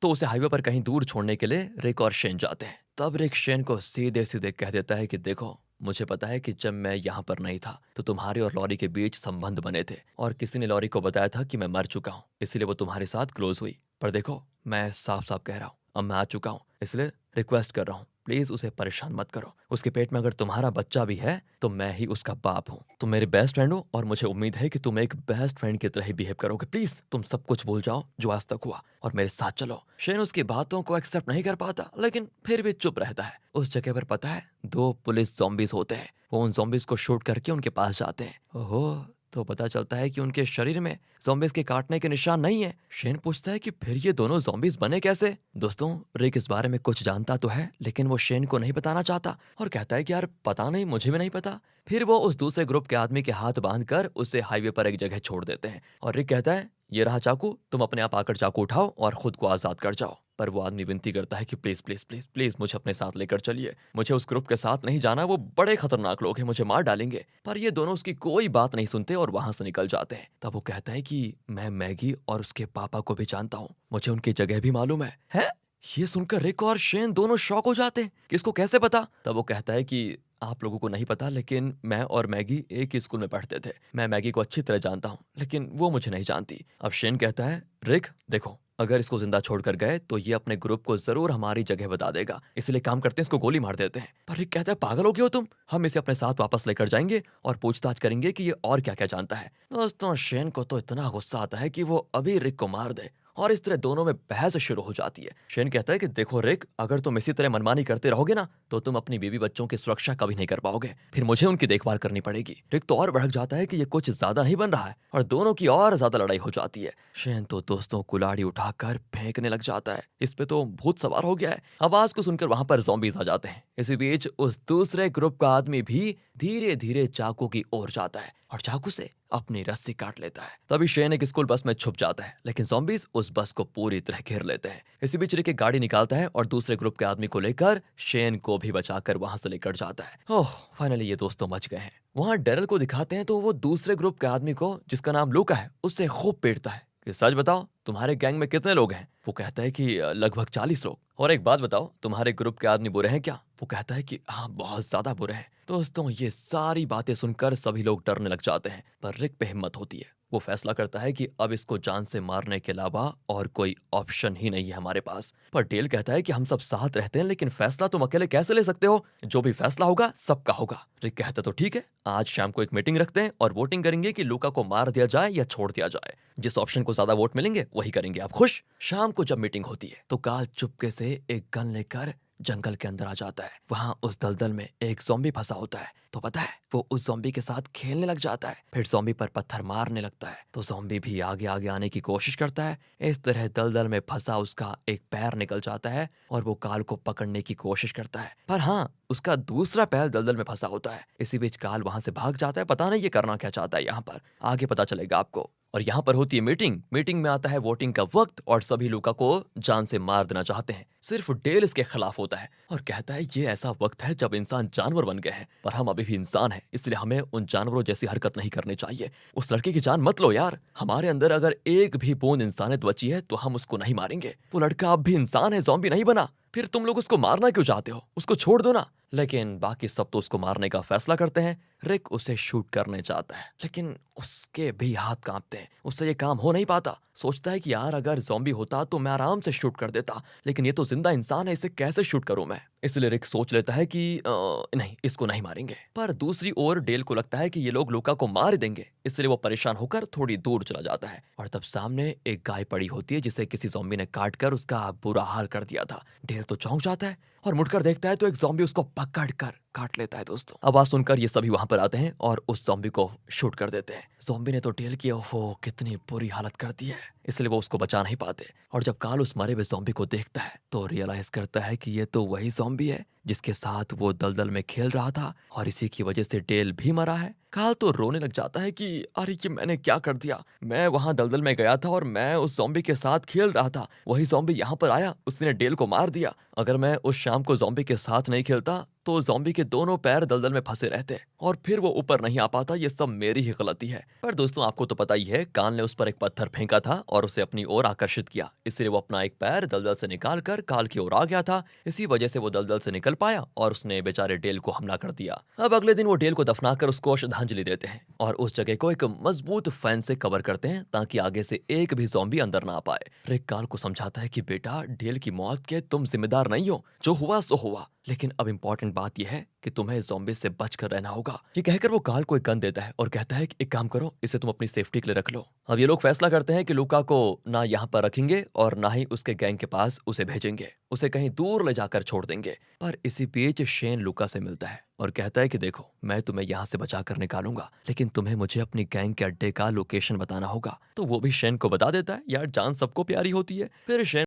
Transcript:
तो उसे हाईवे पर कहीं दूर छोड़ने के लिए रिक और शेन जाते हैं। तब रिक शेन को सीधे सीधे कह देता है कि देखो, मुझे पता है कि जब मैं यहाँ पर नहीं था तो तुम्हारे और लॉरी के बीच संबंध बने थे और किसी ने लॉरी को बताया था कि मैं मर चुका हूँ, इसीलिए वो तुम्हारे साथ क्लोज हुई। पर देखो, मैं साफ साफ कह रहा हूँ, अब मैं आ चुका हूँ, इसलिए रिक्वेस्ट कर रहा हूँ, प्लीज उसे परेशान मत करो। उसके पेट में अगर तुम्हारा बच्चा भी है तो मैं ही उसका बाप हूँ। तुम मेरे बेस्ट फ्रेंड हो और मुझे उम्मीद है कि तुम एक बेस्ट फ्रेंड की तरह ही बिहेव करोगे। प्लीज तुम सब कुछ भूल जाओ जो आज तक हुआ और मेरे साथ चलो। शेन उसकी बातों को एक्सेप्ट नहीं कर पाता लेकिन फिर भी चुप रहता है। उस जगह पर पता है 2 पुलिस ज़ॉम्बीज होते हैं। वो उन ज़ॉम्बीज को शूट करके उनके पास जाते हैं। ओहो, तो पता चलता है कि उनके शरीर में ज़ॉम्बीज के काटने के निशान नहीं है। शेन पूछता है कि फिर ये दोनों ज़ॉम्बीज बने कैसे। दोस्तों, रिक इस बारे में कुछ जानता तो है लेकिन वो शेन को नहीं बताना चाहता और कहता है कि यार पता नहीं, मुझे भी नहीं पता। फिर वो उस दूसरे ग्रुप के आदमी के हाथ बांधकर उसे हाईवे पर एक जगह छोड़ देते हैं और रिक कहता है, ये रहा चाकू, तुम अपने आप आकर चाकू उठाओ और खुद को आजाद कर जाओ। पर वो आदमी विनती करता है कि प्लीज प्लीज प्लीज प्लीज मुझे अपने साथ लेकर चलिए, मुझे उस ग्रुप के साथ नहीं जाना, वो बड़े खतरनाक लोग हैं, मुझे मार डालेंगे। पर ये दोनों उसकी कोई बात नहीं सुनते और वहां से निकल जाते हैं। तब वो कहता है कि मैं मैगी और उसके पापा को भी जानता हूँ, मुझे उनकी जगह भी मालूम है? ये सुनकर रिक और शेन दोनों शॉक हो जाते हैं, किसको कैसे पता। तब वो कहता है कि आप लोगों को नहीं पता लेकिन मैं और मैगी एक ही स्कूल में पढ़ते थे। मैं मैगी को अच्छी तरह जानता हूँ लेकिन वो मुझे नहीं जानती। अब शेन कहता है, रिक देखो, अगर इसको जिंदा छोड़कर गए तो ये अपने ग्रुप को जरूर हमारी जगह बता देगा, इसलिए काम करते हैं, इसको गोली मार देते हैं। पर रिक कहता है, पागल हो गए हो तुम, हम इसे अपने साथ वापस लेकर जाएंगे और पूछताछ करेंगे कि ये और क्या क्या जानता है। दोस्तों, शेन को तो इतना गुस्सा आता है कि वो अभी रिक को मार दे और इस तरह दोनों में बहस शुरू हो जाती है। शेन कहता है कि देखो रिक, अगर तुम इसी तरह मनमानी करते रहोगे ना तो तुम अपनी बीवी बच्चों की सुरक्षा कभी नहीं कर पाओगे, फिर मुझे उनकी देखभाल करनी पड़ेगी। रिक तो और भड़क जाता है कि ये कुछ ज्यादा नहीं बन रहा है और दोनों की और ज्यादा लड़ाई हो जाती है। शेन तो दोस्तों कुल्हाड़ी उठाकर फेंकने लग जाता है, इस पे तो भूत सवार हो गया है। आवाज को सुनकर वहां पर ज़ॉम्बीज आ जाते हैं। इसी बीच उस दूसरे ग्रुप का आदमी भी धीरे धीरे चाकू की ओर जाता है और चाकू से अपनी रस्सी काट लेता है। तभी शेन एक स्कूल बस में छुप जाता है लेकिन ज़ॉम्बीज उस बस को पूरी तरह घेर लेते हैं। इसी बीच रिक एक गाड़ी निकालता है और दूसरे ग्रुप के आदमी को लेकर शेन को भी बचाकर वहां से लेकर जाता है। ओह, फाइनली ये दोस्तों बच गए हैं। वहां डेरल को दिखाते हैं तो वो दूसरे ग्रुप के आदमी को, जिसका नाम लूका है, उससे खूब पीटता है कि सच बताओ तुम्हारे गैंग में कितने लोग हैं। वो कहता है कि लगभग 40 लोग। और एक बात बताओ, तुम्हारे ग्रुप के आदमी बुरे हैं क्या? वो कहता है कि हाँ, बहुत ज्यादा बुरे हैं। दोस्तों, ये सारी बातें सुनकर सभी लोग डरने लग जाते हैं पर रिक पे हिम्मत होती है। वो फैसला करता है कि अब इसको जान से मारने के अलावा और कोई ऑप्शन ही नहीं है हमारे पास। पर डेल कहता है कि हम सब साथ रहते हैं लेकिन फैसला तुम अकेले कैसे ले सकते हो, जो भी फैसला होगा सबका होगा। रिक कहता तो ठीक है, आज शाम को एक मीटिंग रखते हैं और वोटिंग करेंगे कि लूका को मार दिया जाए या छोड़ दिया जाए। जिस ऑप्शन को ज्यादा वोट मिलेंगे वही करेंगे। आप खुश? शाम को जब मीटिंग होती है तो काल चुपके से एक गन लेकर जंगल के अंदर आ जाता है। वहां उस दलदल में एक ज़ॉम्बी फंसा होता है तो पता है वो उस ज़ॉम्बी के साथ खेलने लग जाता है, फिर ज़ॉम्बी पर पत्थर मारने लगता है तो ज़ॉम्बी भी आगे आगे आने की कोशिश करता है। इस तरह दलदल में फंसा उसका एक पैर निकल जाता है और वो काल को पकड़ने की कोशिश करता है, पर हाँ, उसका दूसरा पैर दलदल में फंसा होता है। इसी बीच काल वहां से भाग जाता है। पता नहीं ये करना क्या चाहता है, यहाँ पर आगे पता चलेगा आपको। और यहाँ पर होती है मीटिंग। मीटिंग में आता है वोटिंग का वक्त और सभी लूका को जान से मार देना चाहते हैं। सिर्फ डेल इसके खिलाफ होता है और कहता है ये ऐसा वक्त है जब इंसान जानवर बन गए हैं, पर हम अभी भी इंसान हैं, इसलिए हमें उन जानवरों जैसी हरकत नहीं करनी चाहिए। उस लड़के की जान मत लो यार, हमारे अंदर अगर एक भी बूंद इंसानियत बची है तो हम उसको नहीं मारेंगे। वो लड़का अब भी इंसान है, ज़ॉम्बी नहीं बना। फिर तुम लोग उसको मारना क्यों चाहते हो? उसको छोड़ दो ना। लेकिन बाकी सब तो उसको मारने का फैसला करते हैं। रिक उसे शूट करने चाहता है लेकिन उसके भी हाथ कांपते हैं, उससे ये काम हो नहीं पाता। सोचता है कि यार अगर ज़ॉम्बी होता तो मैं आराम से शूट कर देता, लेकिन ये तो जिंदा इंसान है, इसे कैसे शूट करूं मैं। इसलिए रिक सोच लेता है कि नहीं, इसको नहीं मारेंगे। पर दूसरी ओर डेल को लगता है कि ये लोग लूका को मार देंगे, इसलिए वो परेशान होकर थोड़ी दूर चला जाता है और तब सामने एक गाय पड़ी होती है जिसे किसी ज़ॉम्बी ने काट कर उसका बुरा हाल कर दिया था। डेल तो चौंक जाता है और मुड़कर देखता है तो एक ज़ॉम्बी उसको पकड़ कर काट लेता है। दोस्तों, आवाज सुनकर ये सभी वहां पर आते हैं और उस ज़ॉम्बी को शूट कर देते हैं। ज़ॉम्बी ने तो डेल की ओहो कितनी बुरी हालत कर दी है, इसलिए वो उसको बचा नहीं पाते। और जब काल उस मरे हुए ज़ॉम्बी को देखता है तो रियलाइज करता है कि ये तो वही ज़ॉम्बी है जिसके साथ वो दलदल में खेल रहा था और इसी की वजह से डेल भी मरा है। काल तो रोने लग जाता है कि अरे ये मैंने क्या कर दिया, मैं वहां दलदल में गया था और मैं उस ज़ॉम्बी के साथ खेल रहा था, वही ज़ॉम्बी यहाँ पर आया, उसने डेल को मार दिया। अगर मैं उस शाम को ज़ॉम्बी के साथ नहीं खेलता तो ज़ॉम्बी के दोनों पैर दलदल में फंसे रहते। और फिर वो ऊपर नहीं आ पाता। ये सब मेरी ही गलती है। पर दोस्तों, आपको तो पता ही है, काल ने उस पर एक पत्थर फेंका था और उसे अपनी ओर आकर्षित किया। इसलिए वो अपना एक पैर दलदल से निकाल कर काल की ओर आ गया था। इसी वजह से वो दलदल से निकल पाया और उसने बेचारे डेल को हमला कर दिया। अब अगले दिन वो डेल को दफनाकर उसको श्रद्धांजलि देते हैं और उस जगह को एक मजबूत फैन से कवर करते हैं ताकि आगे से एक भी ज़ॉम्बी अंदर ना आ पाए। रिक काल को समझाता है कि बेटा, डेल की मौत के तुम जिम्मेदार नहीं हो। जो हुआ सो हुआ, लेकिन अब इम्पोर्टेंट बात यह है कि तुम्हें ज़ॉम्बी से बचकर रहना होगा। ये कहकर वो काल को एक गन देता है और कहता है कि एक काम करो, इसे तुम अपनी सेफ्टी के लिए रख लो। अब ये लोग फैसला करते हैं कि लूका को ना यहाँ पर रखेंगे और ना ही उसके गैंग के पास उसे भेजेंगे। उसे कहीं दूर ले जाकर छोड़ देंगे। पर इसी बीच शेन लूका से मिलता है और कहता है कि देखो, मैं तुम्हें यहाँ से बचा कर निकालूंगा, लेकिन तुम्हें मुझे अपनी गैंग के अड्डे का लोकेशन बताना होगा। तो वो भी शेन को बता देता है। यार, जान सबको प्यारी होती है। फिर शेन